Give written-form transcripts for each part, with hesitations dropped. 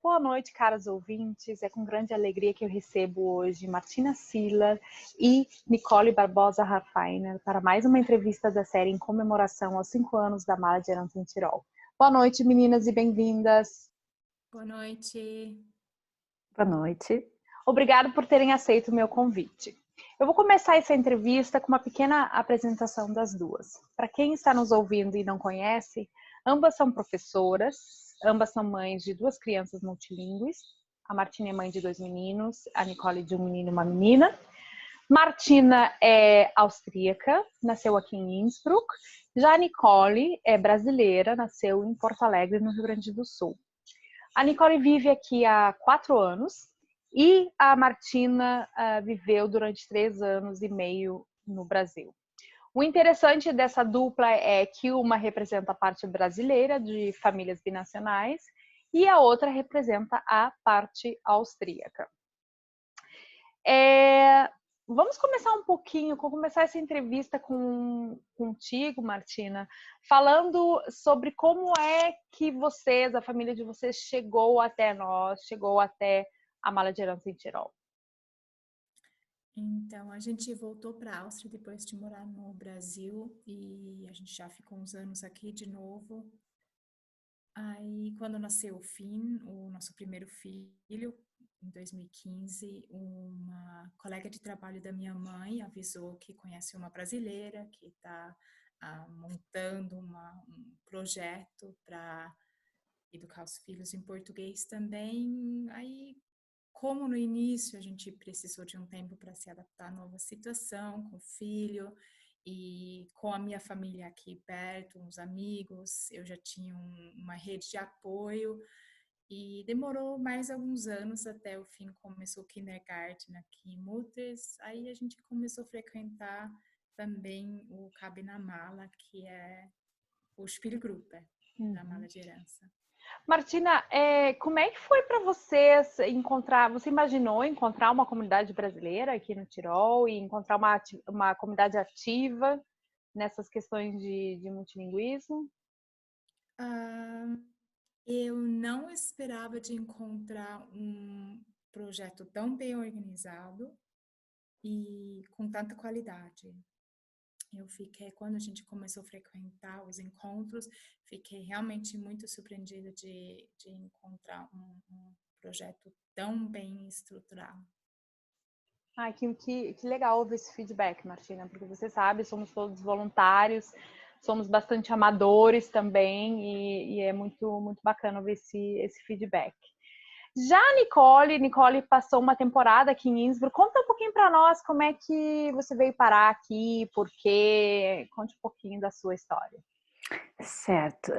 Boa noite, caros ouvintes. É com grande alegria que eu recebo hoje Martina Siller e Nicole Barbosa Harfainer para mais uma entrevista da série em comemoração aos 5 anos da Mala de Herança em Tirol. Boa noite, meninas, e bem-vindas. Boa noite. Boa noite. Obrigado por terem aceito o meu convite. Eu vou começar essa entrevista com uma pequena apresentação das duas. Para quem está nos ouvindo e não conhece, ambas são professoras, ambas são mães de 2 crianças multilingües. A Martina é mãe de 2 meninos, a Nicole de um menino e uma menina. Martina é austríaca, nasceu aqui em Innsbruck. Já a Nicole é brasileira, nasceu em Porto Alegre, no Rio Grande do Sul. A Nicole vive aqui há 4 anos e a Martina viveu durante 3 anos e meio no Brasil. O interessante dessa dupla é que uma representa a parte brasileira de famílias binacionais e a outra representa a parte austríaca. Vamos começar um pouquinho, começar essa entrevista contigo, Martina, falando sobre como é que vocês, a família de vocês, chegou até nós, chegou até a Mala de Herança em Tirol. Então, a gente voltou para a Áustria depois de morar no Brasil e a gente já ficou uns anos aqui de novo. Aí, quando nasceu o Finn, o nosso primeiro filho, em 2015, uma colega de trabalho da minha mãe avisou que conhece uma brasileira que está montando um projeto para educar os filhos em português também. Aí, como no início a gente precisou de um tempo para se adaptar à nova situação com o filho e com a minha família aqui perto, uns amigos, eu já tinha uma rede de apoio e demorou mais alguns anos até o fim começou o kindergarten aqui em Mutters, aí a gente começou a frequentar também o Cabe na Mala, que é o Spielgruppe, da Mala de Herança. Martina, como é que foi para vocês encontrar, você imaginou encontrar uma comunidade brasileira aqui no Tirol e encontrar uma comunidade ativa nessas questões de multilinguismo? Eu não esperava de encontrar um projeto tão bem organizado e com tanta qualidade. Quando a gente começou a frequentar os encontros, fiquei realmente muito surpreendida de encontrar um projeto tão bem estruturado. Que legal ouvir esse feedback, Martina, porque você sabe, somos todos voluntários, somos bastante amadores também e é muito, muito bacana ouvir esse feedback. Já a Nicole passou uma temporada aqui em Innsbruck. Conta um pouquinho para nós como é que você veio parar aqui, por quê? Conte um pouquinho da sua história. Certo.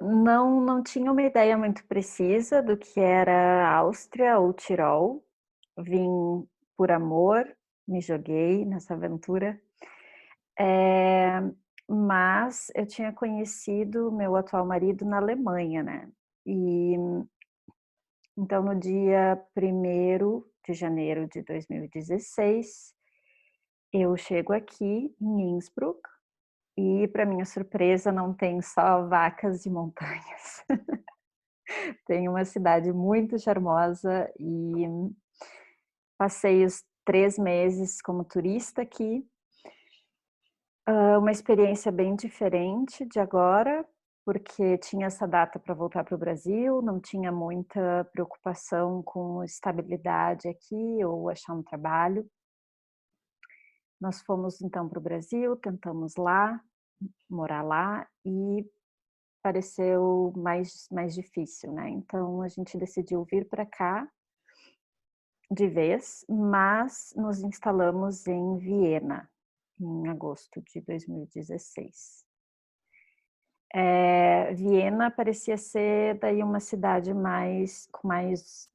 Não tinha uma ideia muito precisa do que era Áustria ou Tirol. Vim por amor, me joguei nessa aventura. Mas eu tinha conhecido meu atual marido na Alemanha, né? E então, no dia 1º de janeiro de 2016, eu chego aqui em Innsbruck e, para minha surpresa, não tem só vacas e montanhas. Tem uma cidade muito charmosa e passei os 3 meses como turista aqui. Uma experiência bem diferente de agora, porque tinha essa data para voltar para o Brasil, não tinha muita preocupação com estabilidade aqui ou achar um trabalho. Nós fomos então para o Brasil, tentamos lá, morar lá e pareceu mais difícil, né? Então a gente decidiu vir para cá de vez, mas nos instalamos em Viena em agosto de 2016. Viena parecia ser daí uma cidade com mais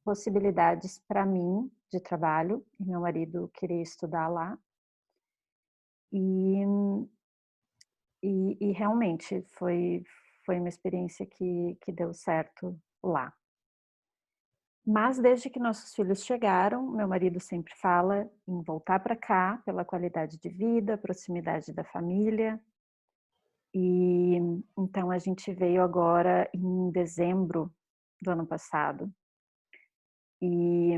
possibilidades para mim de trabalho, e meu marido queria estudar lá. E realmente foi uma experiência que deu certo lá. Mas desde que nossos filhos chegaram, meu marido sempre fala em voltar para cá pela qualidade de vida, proximidade da família. E então a gente veio agora em dezembro do ano passado. E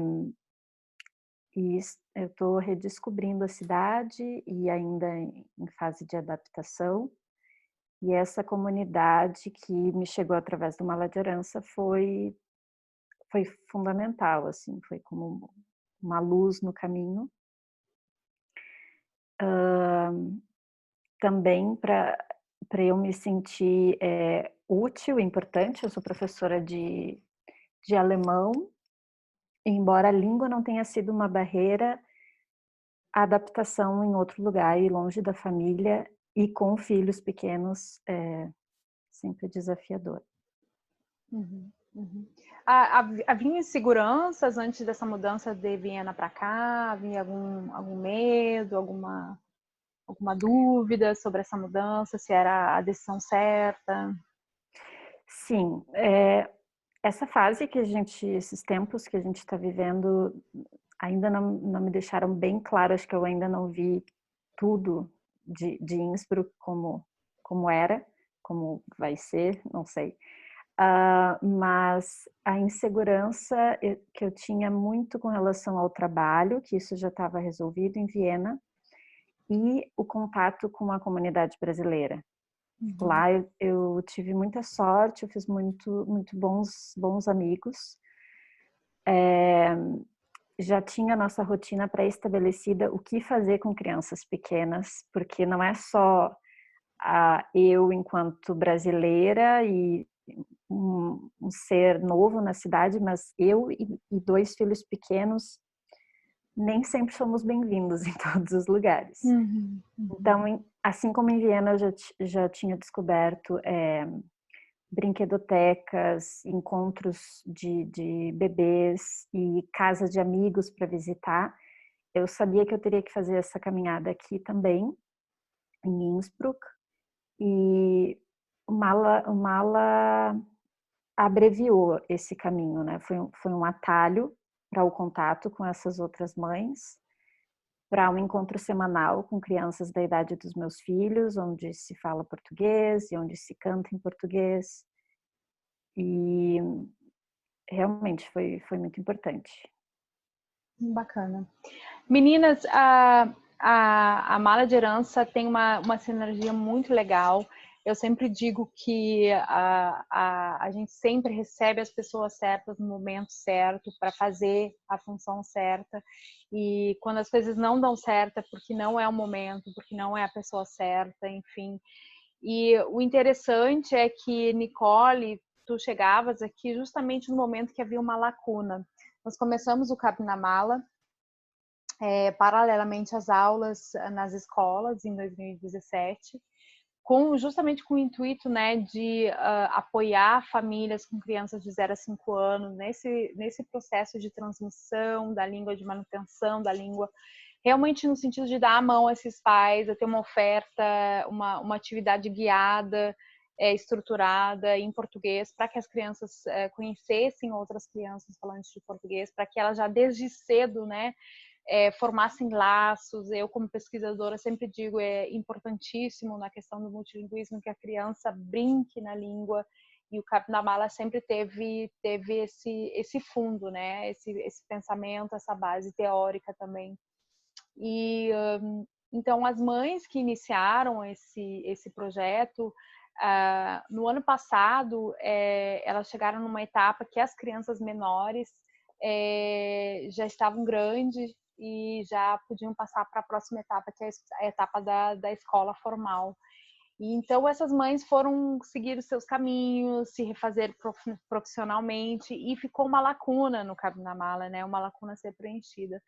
eu estou redescobrindo a cidade e ainda em fase de adaptação. E essa comunidade que me chegou através do Mala de Herança foi fundamental, assim, foi como uma luz no caminho. Também para eu me sentir útil, importante. Eu sou professora de alemão, embora a língua não tenha sido uma barreira, a adaptação em outro lugar e longe da família e com filhos pequenos é sempre desafiador. Uhum, uhum. Havia inseguranças antes dessa mudança de Viena para cá? Havia algum medo, alguma dúvida sobre essa mudança, se era a decisão certa? Sim, essa fase esses tempos que a gente está vivendo ainda não me deixaram bem claro. Acho que eu ainda não vi tudo de Innsbruck como era, como vai ser, não sei. Mas a insegurança que eu tinha muito com relação ao trabalho, que isso já estava resolvido em Viena, e o contato com a comunidade brasileira. Uhum. Lá eu tive muita sorte, eu fiz muito bons amigos. Já tinha a nossa rotina pré-estabelecida, o que fazer com crianças pequenas, porque não é só eu enquanto brasileira e um ser novo na cidade, mas eu e 2 filhos pequenos nem sempre somos bem-vindos em todos os lugares. Uhum, uhum. Então, assim como em Viena eu já tinha descoberto brinquedotecas, encontros de bebês e casa de amigos para visitar, eu sabia que eu teria que fazer essa caminhada aqui também, em Innsbruck, e o Mala abreviou esse caminho, né? Foi um atalho para o contato com essas outras mães, para um encontro semanal com crianças da idade dos meus filhos, onde se fala português e onde se canta em português. E realmente foi muito importante. Bacana. Meninas, a Mala de Herança tem uma sinergia muito legal. Eu sempre digo que a gente sempre recebe as pessoas certas no momento certo para fazer a função certa. E quando as coisas não dão certo é porque não é o momento, porque não é a pessoa certa, enfim. E o interessante é que, Nicole, tu chegavas aqui justamente no momento que havia uma lacuna. Nós começamos o Cap na Mala, paralelamente às aulas nas escolas, em 2017, justamente com o intuito, né, de apoiar famílias com crianças de 0 a 5 anos nesse processo de transmissão da língua, de manutenção da língua, realmente no sentido de dar a mão a esses pais, a ter uma oferta, uma atividade guiada, estruturada em português, para que as crianças conhecessem outras crianças falantes de português, para que elas já desde cedo, né, formassem laços. Eu, como pesquisadora, sempre digo, é importantíssimo na questão do multilinguismo que a criança brinque na língua, e o Cap na Mala sempre teve esse fundo, né, esse pensamento, essa base teórica também. E então as mães que iniciaram esse projeto no ano passado, elas chegaram numa etapa que as crianças menores já estavam grandes e já podiam passar para a próxima etapa, que é a etapa da escola formal. E então essas mães foram seguir os seus caminhos, se refazer profissionalmente, e ficou uma lacuna no Cap na Mala, né? Uma lacuna a ser preenchida.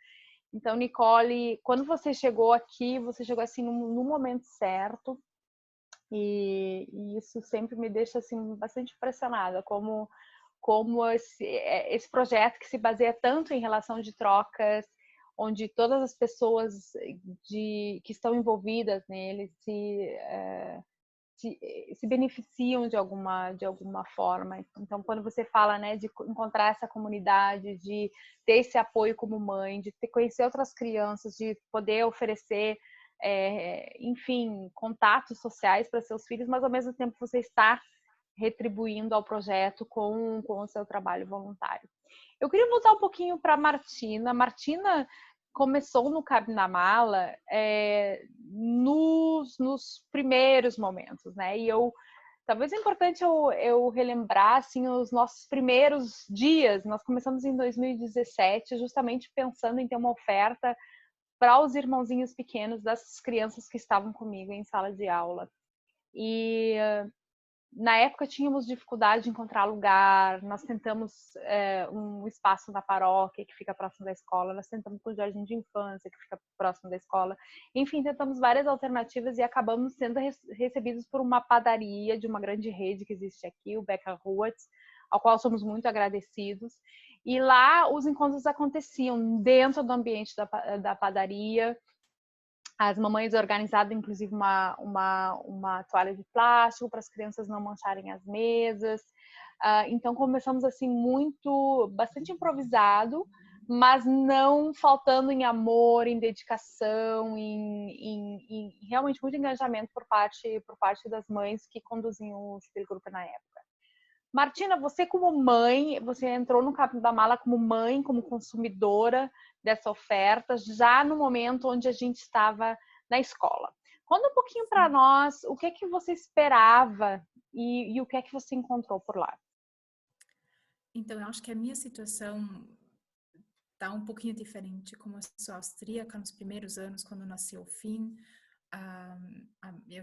Então, Nicole, quando você chegou aqui, você chegou assim no momento certo, e isso sempre me deixa assim bastante impressionada, como esse projeto que se baseia tanto em relação de trocas, onde todas as pessoas que estão envolvidas nele se beneficiam de alguma forma. Então, quando você fala, né, de encontrar essa comunidade, de ter esse apoio como mãe, de conhecer outras crianças, de poder oferecer, enfim, contatos sociais para seus filhos, mas ao mesmo tempo você está retribuindo ao projeto com o seu trabalho voluntário. Eu queria voltar um pouquinho para a Martina. Martina começou no Cabe na Mala nos primeiros momentos, né? E talvez é importante eu relembrar assim, os nossos primeiros dias. Nós começamos em 2017, justamente pensando em ter uma oferta para os irmãozinhos pequenos das crianças que estavam comigo em sala de aula. E na época tínhamos dificuldade de encontrar lugar, nós tentamos um espaço na paróquia que fica próximo da escola, nós tentamos com o jardim de infância que fica próximo da escola, enfim, tentamos várias alternativas e acabamos sendo recebidos por uma padaria de uma grande rede que existe aqui, o Becker Ruatz, ao qual somos muito agradecidos. E lá os encontros aconteciam dentro do ambiente da padaria. As mamães organizaram, inclusive, uma toalha de plástico para as crianças não mancharem as mesas. Então, começamos assim, bastante improvisado, mas não faltando em amor, em dedicação, em realmente muito engajamento por parte das mães que conduziam o Espírito Grupo na época. Martina, você como mãe, você entrou no Cabe da Mala como mãe, como consumidora dessa oferta, já no momento onde a gente estava na escola. Conta um pouquinho para nós o que é que você esperava e o que é que você encontrou por lá. Então, eu acho que a minha situação tá um pouquinho diferente. Como eu sou austríaca, nos primeiros anos, quando nasceu o Finn, eu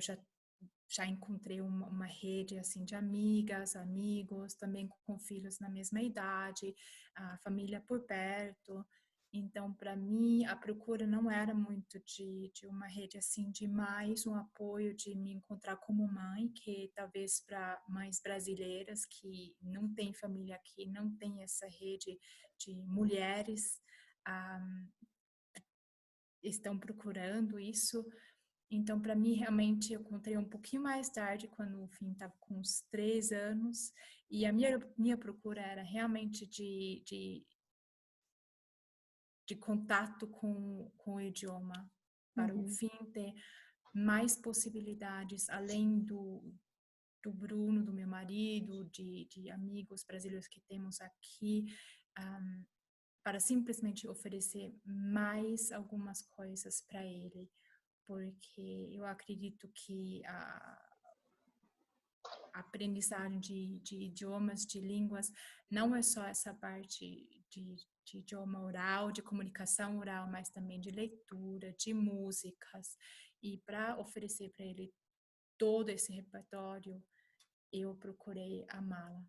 já encontrei uma rede assim de amigas, amigos, também com filhos na mesma idade, a família por perto. Então, para mim, a procura não era muito de uma rede assim, de mais um apoio, de me encontrar como mãe, que talvez para mães brasileiras que não têm família aqui, não tem essa rede de mulheres, estão procurando isso. Então, para mim, realmente, eu encontrei um pouquinho mais tarde, quando o Finn estava com uns 3 anos, e a minha procura era realmente de contato com o idioma, para o Finn ter mais possibilidades, além do Bruno, do meu marido, de amigos brasileiros que temos aqui, para simplesmente oferecer mais algumas coisas para ele, porque eu acredito que a aprendizagem de idiomas, de línguas, não é só essa parte de idioma oral, de comunicação oral, mas também de leitura, de músicas. E para oferecer para ele todo esse repertório, eu procurei a Mala.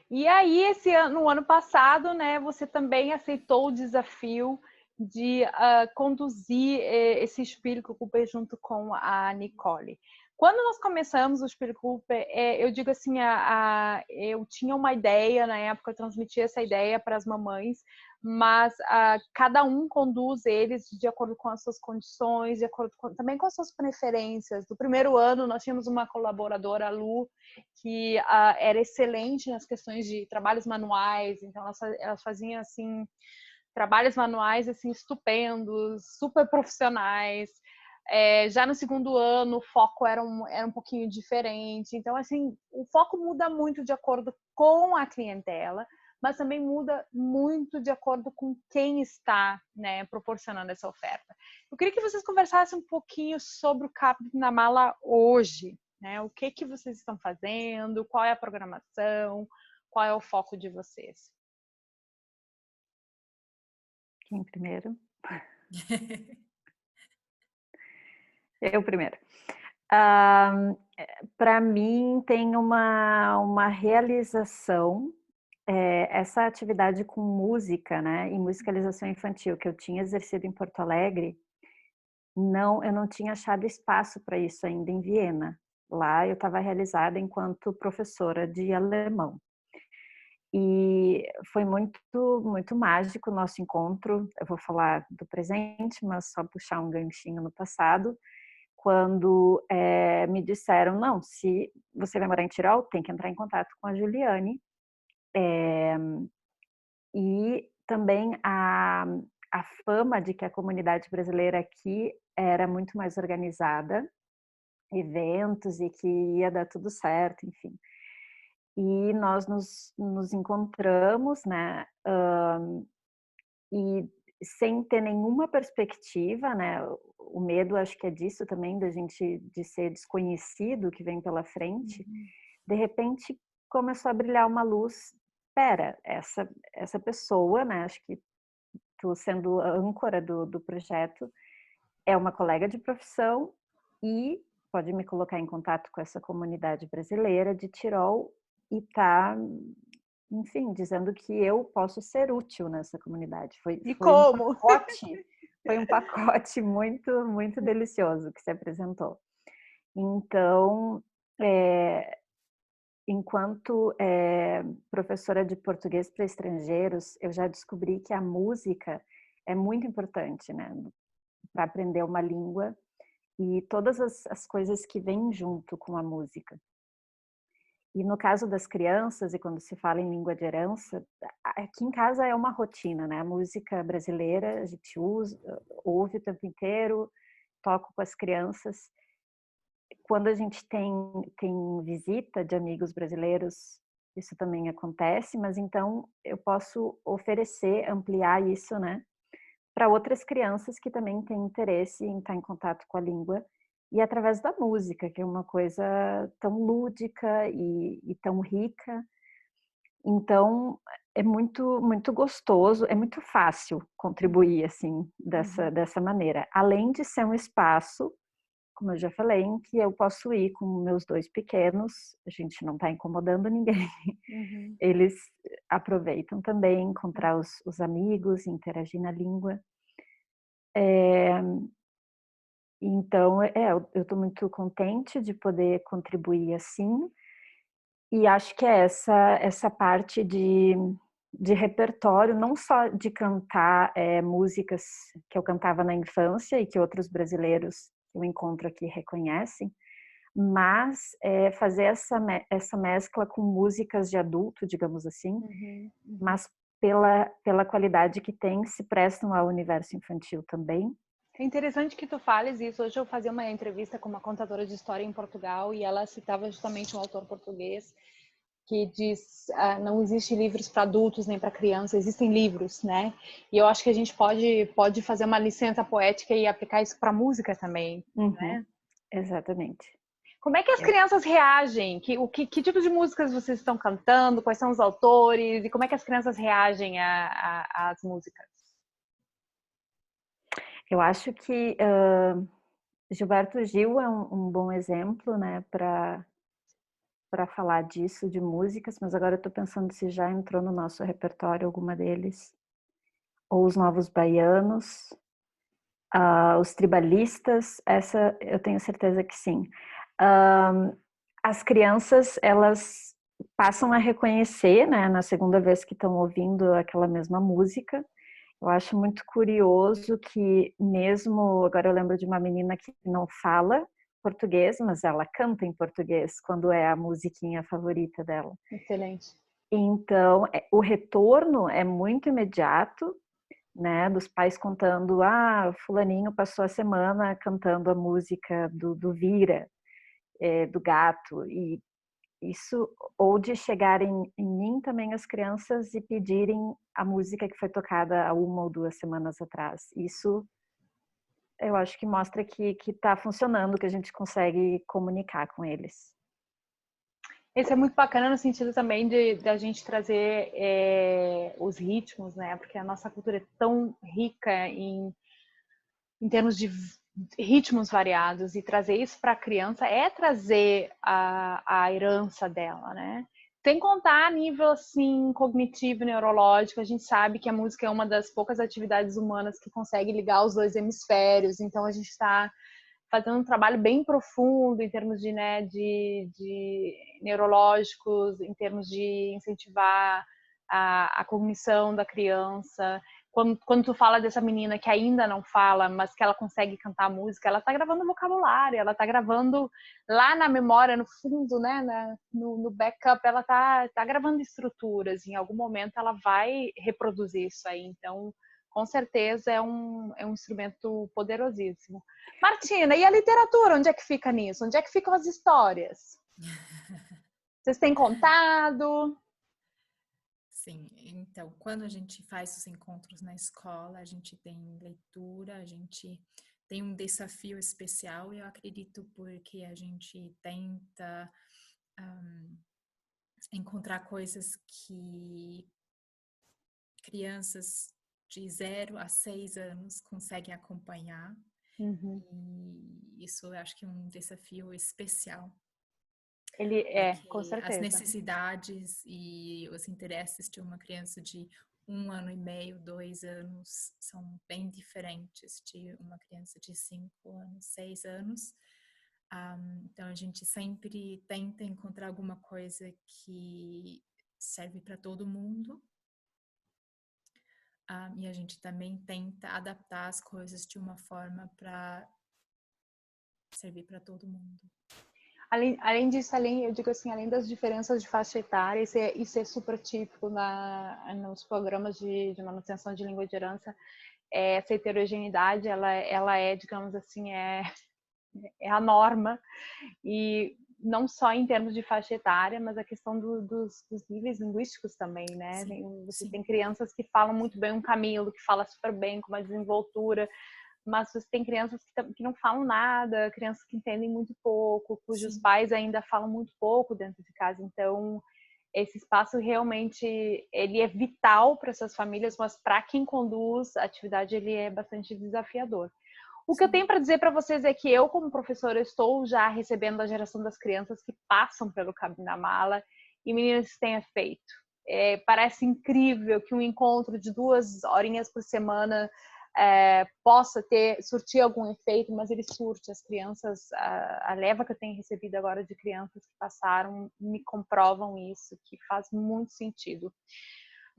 E aí, no ano passado, né, você também aceitou o desafio de conduzir esse Espírito Cooper junto com a Nicole. Quando nós começamos o Espírito Cooper, eu digo assim, eu tinha uma ideia na época, eu transmitia essa ideia para as mamães, mas cada um conduz eles de acordo com as suas condições, de acordo também com as suas preferências. No primeiro ano, nós tínhamos uma colaboradora, a Lu, que era excelente nas questões de trabalhos manuais, então elas faziam assim trabalhos manuais assim estupendos, super profissionais. Já no segundo ano o foco era um pouquinho diferente, então assim o foco muda muito de acordo com a clientela, mas também muda muito de acordo com quem está, né, proporcionando essa oferta. Eu queria que vocês conversassem um pouquinho sobre o Cabe na Mala hoje, né? O que vocês estão fazendo, qual é a programação, qual é o foco de vocês? Quem primeiro? Eu primeiro. Para mim tem uma realização, essa atividade com música, né, e musicalização infantil que eu tinha exercido em Porto Alegre, eu não tinha achado espaço para isso ainda em Viena. Lá eu estava realizada enquanto professora de alemão. E foi muito mágico o nosso encontro. Eu vou falar do presente, mas só puxar um ganchinho no passado, quando me disseram, não, se você vai morar em Tirol, tem que entrar em contato com a Juliane. E também a fama de que a comunidade brasileira aqui era muito mais organizada, eventos e que ia dar tudo certo, enfim. E nós nos encontramos, né, e sem ter nenhuma perspectiva, né, o medo acho que é disso também, da gente de ser desconhecido que vem pela frente, de repente começou a brilhar uma luz, espera, essa pessoa, né, acho que tu sendo a âncora do projeto, é uma colega de profissão e pode me colocar em contato com essa comunidade brasileira de Tirol e tá, enfim, dizendo que eu posso ser útil nessa comunidade. E como? Foi um pacote muito, muito delicioso que se apresentou. Então, enquanto professora de português para estrangeiros, eu já descobri que a música é muito importante, né, para aprender uma língua e todas as coisas que vêm junto com a música. E no caso das crianças, e quando se fala em língua de herança, aqui em casa é uma rotina, né? A música brasileira a gente ouve o tempo inteiro, toco com as crianças. Quando a gente tem visita de amigos brasileiros, isso também acontece, mas então eu posso oferecer, ampliar isso, né? Para outras crianças que também têm interesse em estar em contato com a língua e através da música, que é uma coisa tão lúdica e tão rica. Então, é muito gostoso, é muito fácil contribuir assim dessa maneira. Além de ser um espaço, como eu já falei, em que eu posso ir com meus 2 pequenos, a gente não está incomodando ninguém. Eles aproveitam também encontrar os amigos, interagir na língua. Então, eu estou muito contente de poder contribuir assim, e acho que é essa parte de repertório, não só de cantar músicas que eu cantava na infância e que outros brasileiros que eu encontro aqui reconhecem, mas fazer essa mescla com músicas de adulto, digamos assim, mas pela qualidade que tem, se prestam ao universo infantil também. É interessante que tu fales isso. Hoje eu fazia uma entrevista com uma contadora de história em Portugal e ela citava justamente um autor português que diz não existe livros para adultos nem para crianças, existem livros, né? E eu acho que a gente pode fazer uma licença poética e aplicar isso para música também, né? Exatamente. Como é que as crianças reagem? Que tipo de músicas vocês estão cantando? Quais são os autores? E como é que as crianças reagem às músicas? Eu acho que Gilberto Gil é um bom exemplo, né, para falar disso, de músicas, mas agora eu estou pensando se já entrou no nosso repertório alguma deles. Ou os Novos Baianos, os Tribalistas, essa eu tenho certeza que sim. As crianças, elas passam a reconhecer, né, na segunda vez que estão ouvindo aquela mesma música. Eu acho muito curioso que mesmo, agora eu lembro de uma menina que não fala português, mas ela canta em português quando é a musiquinha favorita dela. Excelente. Então, o retorno é muito imediato, né, dos pais contando, fulaninho passou a semana cantando a música do Vira, do gato, e isso, ou de chegarem em mim também as crianças e pedirem a música que foi tocada há 1 ou 2 semanas atrás. Isso eu acho que mostra que está funcionando, que a gente consegue comunicar com eles. Esse é muito bacana no sentido também de a gente trazer os ritmos, né? Porque a nossa cultura é tão rica em termos de ritmos variados, e trazer isso para a criança é trazer a herança dela, né? Sem contar a nível assim cognitivo, neurológico, a gente sabe que a música é uma das poucas atividades humanas que consegue ligar os 2 hemisférios, então a gente está fazendo um trabalho bem profundo em termos de neurológicos, em termos de incentivar a cognição da criança. Quando tu fala dessa menina que ainda não fala, mas que ela consegue cantar música, ela tá gravando vocabulário, ela tá gravando lá na memória, no fundo, né, no backup, ela tá gravando estruturas. Em algum momento ela vai reproduzir isso aí. Então, com certeza é um instrumento poderosíssimo. Martina, e a literatura, onde é que fica nisso? Onde é que ficam as histórias? Vocês têm contado? Sim, então, quando a gente faz os encontros na escola, a gente tem leitura, a gente tem um desafio especial, eu acredito, porque a gente tenta encontrar coisas que crianças de 0 a 6 anos conseguem acompanhar, Uhum. e isso eu acho que é um desafio especial, Ele é, com porque as certeza. necessidades e os interesses de uma criança de 1 ano e meio, 2 anos são bem diferentes de uma criança de 5 anos, 6 anos. Então a gente sempre tenta encontrar alguma coisa que serve para todo mundo. E a gente também tenta adaptar as coisas de uma forma para servir para todo mundo. Além disso, eu digo assim, além das diferenças de faixa etária, isso é super típico nos programas de manutenção de língua de herança, essa heterogeneidade, ela é, digamos assim, é a norma, e não só em termos de faixa etária, mas a questão dos níveis linguísticos também, né? Sim, Você sim. tem crianças que falam muito bem um Camilo, que fala super bem, com uma desenvoltura, mas você tem crianças que não falam nada, crianças que entendem muito pouco, cujos Sim. pais ainda falam muito pouco dentro de casa. Então, esse espaço realmente ele é vital para essas famílias, mas para quem conduz a atividade ele é bastante desafiador. O que eu tenho para dizer para vocês é que eu, como professora, estou já recebendo a geração das crianças que passam pelo Caminho da Mala e meninas têm feito. Parece incrível que um encontro de 2 horinhas por semana possa surtir algum efeito, mas ele surte. As crianças, a leva que eu tenho recebido agora de crianças que passaram me comprovam isso, que faz muito sentido.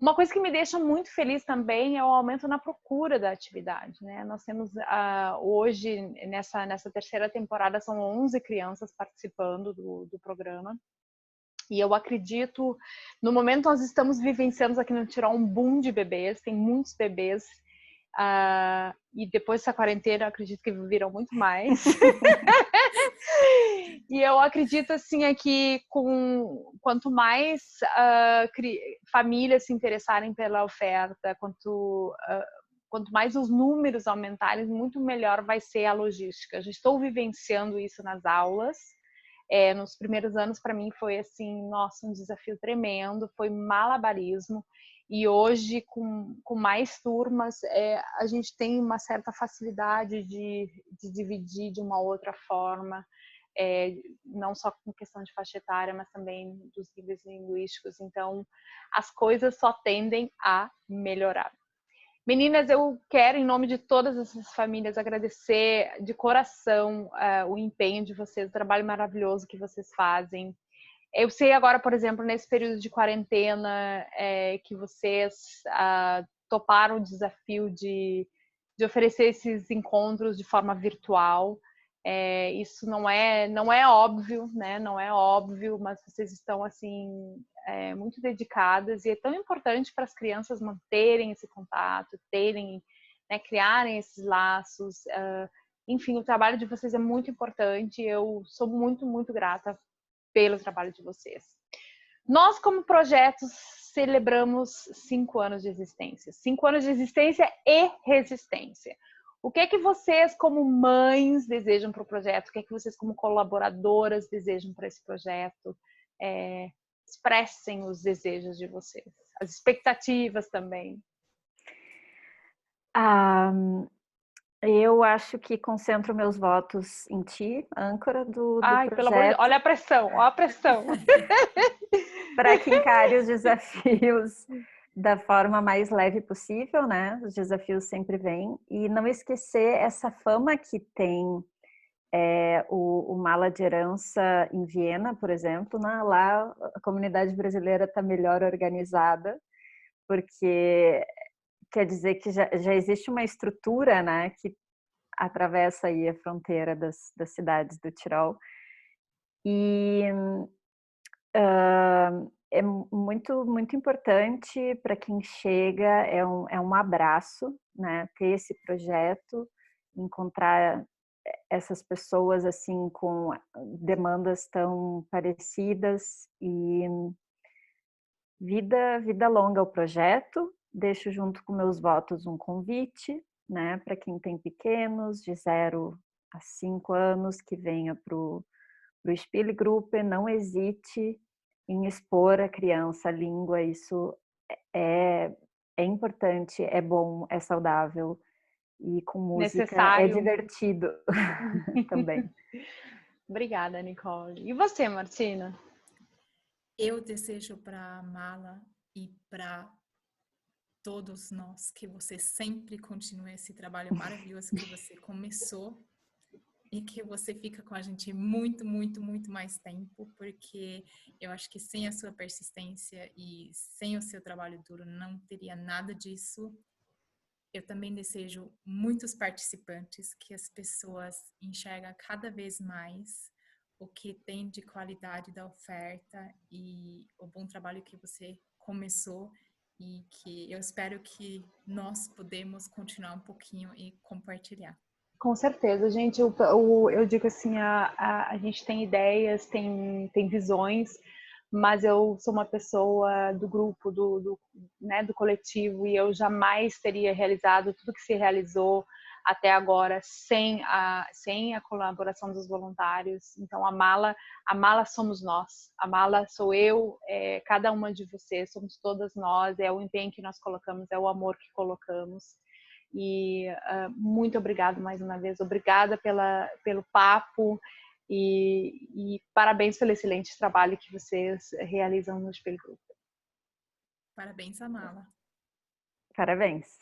Uma coisa que me deixa muito feliz também é o aumento na procura da atividade, né? Nós temos hoje, nessa terceira temporada, são 11 crianças participando do programa. E eu acredito, no momento nós estamos vivenciando aqui no Tirol um boom de bebês, tem muitos bebês. E depois dessa quarentena, eu acredito que viram muito mais. E eu acredito assim que quanto mais famílias se interessarem pela oferta, quanto mais os números aumentarem, muito melhor vai ser a logística. Já estou vivenciando isso nas aulas. Nos primeiros anos, para mim, foi assim, nossa, um desafio tremendo, foi malabarismo. E hoje, com mais turmas, a gente tem uma certa facilidade de dividir de uma outra forma, não só com questão de faixa etária, mas também dos níveis linguísticos. Então, as coisas só tendem a melhorar. Meninas, eu quero, em nome de todas essas famílias, agradecer de coração o empenho de vocês, o trabalho maravilhoso que vocês fazem. Eu sei agora, por exemplo, nesse período de quarentena, que vocês toparam o desafio de oferecer esses encontros de forma virtual. Isso não é óbvio, né? Não é óbvio, mas vocês estão assim muito dedicadas, e é tão importante para as crianças manterem esse contato, criarem esses laços. Enfim, o trabalho de vocês é muito importante. Eu sou muito, muito grata pelo trabalho de vocês. Nós, como projetos, celebramos 5 anos de existência. 5 anos de existência e resistência. O que é que vocês, como mães, desejam para o projeto? O que é que vocês, como colaboradoras, desejam para esse projeto? Expressem os desejos de vocês, as expectativas também. Eu acho que concentro meus votos em ti, âncora do Ai, pelo amor de Deus, projeto. olha a pressão, olha a pressão. Para que encare os desafios da forma mais leve possível, né? Os desafios sempre vêm. E não esquecer essa fama que tem o Mala de Herança em Viena, por exemplo, né? Lá a comunidade brasileira está melhor organizada, porque quer dizer que já existe uma estrutura, né? Que atravessa aí a fronteira das cidades do Tirol. E é muito, muito importante para quem chega, é um abraço, né, ter esse projeto, encontrar essas pessoas assim com demandas tão parecidas e vida longa ao projeto. Deixo junto com meus votos um convite, né, para quem tem pequenos de 0 a 5 anos que venha para o Spielgruppe. Não hesite em expor a criança a língua, isso é, é importante, é bom, é saudável e com música é Necessário. divertido também. Obrigada, Nicole. E você, Martina? Eu desejo para a Mala e para todos nós que você sempre continue esse trabalho maravilhoso que você começou e que você fica com a gente muito, muito, muito mais tempo, porque eu acho que sem a sua persistência e sem o seu trabalho duro não teria nada disso. Eu também desejo muitos participantes, que as pessoas enxergam cada vez mais o que tem de qualidade da oferta e o bom trabalho que você começou, e que eu espero que nós podemos continuar um pouquinho e compartilhar. Com certeza, gente. Eu digo assim, a gente tem ideias, tem visões, mas eu sou uma pessoa do grupo, né, do coletivo, e eu jamais teria realizado tudo que se realizou até agora sem a colaboração dos voluntários. Então, a mala somos nós, a mala sou eu, cada uma de vocês, somos todas nós, é o empenho que nós colocamos, é o amor que colocamos. E muito obrigada mais uma vez, obrigada pelo papo e parabéns pelo excelente trabalho que vocês realizam no Spielgruppe. Parabéns, Amala. Parabéns.